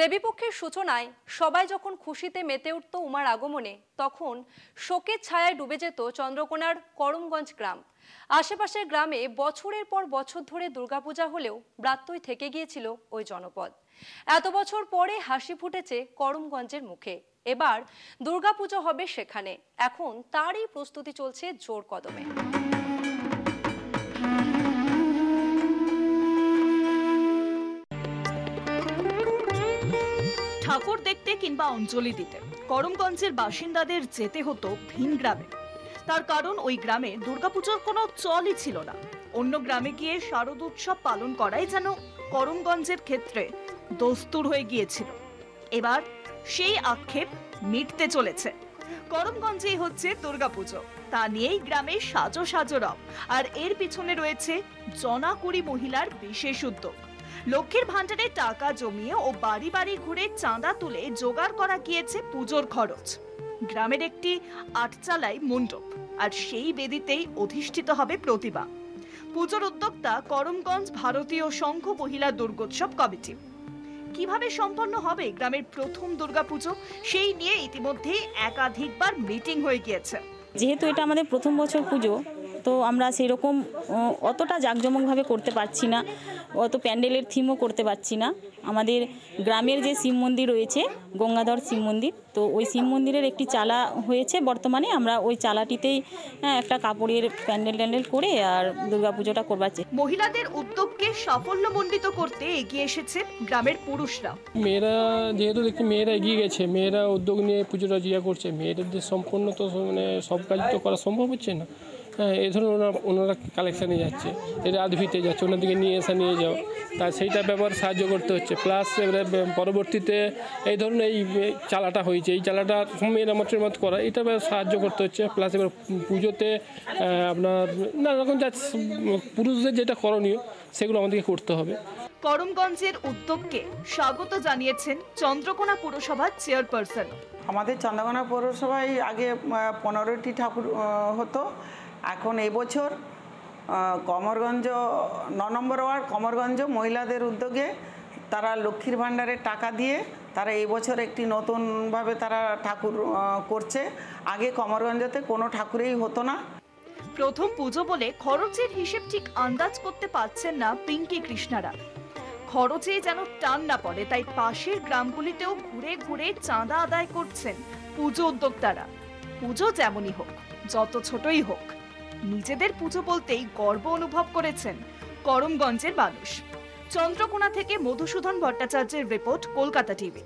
দেবীপক্ষের সূচনায় সবাই যখন খুশিতে মেতে উঠত উমার আগমনে, তখন শোকের ছায়ায় ডুবে যেত চন্দ্রকোনার করমগঞ্জ গ্রাম। আশেপাশের গ্রামে বছরের পর বছর ধরে দুর্গাপূজা হলেও ব্রাত্যই থেকে গিয়েছিল ওই জনপদ। এত বছর পরে হাসি ফুটেছে করমগঞ্জের মুখে। এবার দুর্গাপুজো হবে সেখানে। এখন তারই প্রস্তুতি চলছে জোর কদমে। ঠাকুর দেখতে কিংবা অঞ্জলি দিতে করমগঞ্জের বাসিন্দাদের যেতে হতো ভিন গ্রামে। তার কারণ ওই গ্রামে দুর্গাপুজোর কোনো চলই ছিল না। অন্য গ্রামে গিয়ে শারদ উৎসব পালন করাই যেন করমগঞ্জের ক্ষেত্রে দস্তুর হয়ে গিয়েছিল। এবার সেই আক্ষেপ মিটতে চলেছে। করমগঞ্জেই হচ্ছে দুর্গাপুজো, তা নিয়েই গ্রামে সাজো সাজো রব। আর এর পিছনে রয়েছে জনাকুড়ি মহিলার বিশেষ উদ্যোগ। লক্ষ্মীর ভান্ডারে টাকা জমিয়ে ও বাড়ি বাড়ি ঘুরে চাঁদা তুলে জোগাড় করা গিয়েছে পুজোর খরচ। গ্রামের একটি আটচালাই মণ্ডপ, আর সেই বেদিতেই অধিষ্ঠিত হবে প্রতিমা। পুজোর উদ্যোক্তা করমগঞ্জ ভারতীয় সংঘ মহিলা দুর্গোৎসব কমিটি। কিভাবে সম্পন্ন হবে গ্রামের প্রথম দুর্গাপুজো, সেই নিয়ে ইতিমধ্যে একাধিকবার মিটিং হয়ে গিয়েছে। যেহেতু এটা আমাদের প্রথম বছর পুজো, তো আমরা সেরকম অতটা জাঁকজমকভাবে করতে পারছি না, অত প্যান্ডেলের থিমও করতে পারছি না। আমাদের গ্রামের যে শিব মন্দির রয়েছে, গঙ্গাধর শিব মন্দির, তো ওই শিব মন্দিরের একটি চালা হয়েছে বর্তমানে। আমরা ওই চালাটিতেই একটা কাপড়ের প্যান্ডেল করে আর দুর্গাপুজোটা করবার চেষ্টা। মহিলাদের উদ্যোগকে সাফল্যমণ্ডিত করতে এগিয়ে এসেছে গ্রামের পুরুষরা। মেয়েরা যেহেতু দেখছি মেয়েরা এগিয়ে গেছে, মেয়েরা উদ্যোগ নিয়ে পুজোটা করছে। মেয়েদের সম্পূর্ণ তো মানে সব কাজ তো করা সম্ভব হচ্ছে না। হ্যাঁ, এই ধরুন ওনারা কালেকশানে যাচ্ছে, এটা আধভিতে যাচ্ছে, ওনাদেরকে নিয়ে যাও, তা সেইটা ব্যাপার সাহায্য করতে হচ্ছে। প্লাস এবারে পরবর্তীতে এই ধরুন এই চালাটা হয়েছে, এই চালাটা মেয়েরা মাত্র করা, এটা সাহায্য করতে হচ্ছে। প্লাস এবার পুজোতে আপনার নানা রকম যা পুরুষদের যেটা করণীয় সেগুলো আমাদেরকে করতে হবে। করমগঞ্জের উদ্যোগকে স্বাগত জানিয়েছেন চন্দ্রকোনা পুরসভার চেয়ারপারসন। আমাদের চন্দ্রকোনা পৌরসভায় আগে 15টি ঠাকুর হতো। এখন এবছর কমরগঞ্জ 9 নম্বর ওয়ার্ড কমরগঞ্জ মহিলাদের উদ্যোগে তারা লক্ষ্মীর ভাণ্ডারের টাকা দিয়ে তারা এই বছর একটি নতুনভাবে তারা ঠাকুর করছে। আগে কমরগঞ্জতে কোনো ঠাকুরেই হতো না। প্রথম পুজো বলে খরচের হিসেব ঠিক আন্দাজ করতে পারছেন না পিঙ্কি কৃষ্ণারা। খরচে যেন টান না পড়ে, তাই পাশের গ্রামগুলিতেও ঘুরে ঘুরে চাঁদা আদায় করছেন পুজো উদ্যোক্তারা। পুজো যেমনই হোক, যত ছোটই হোক, নিজেদের পুজো বলতেই গর্ব অনুভব করেছেন করমগঞ্জের মানুষ। চন্দ্রকোনা থেকে মধুসূদন ভট্টাচার্যের রিপোর্ট, কলকাতা টিভি।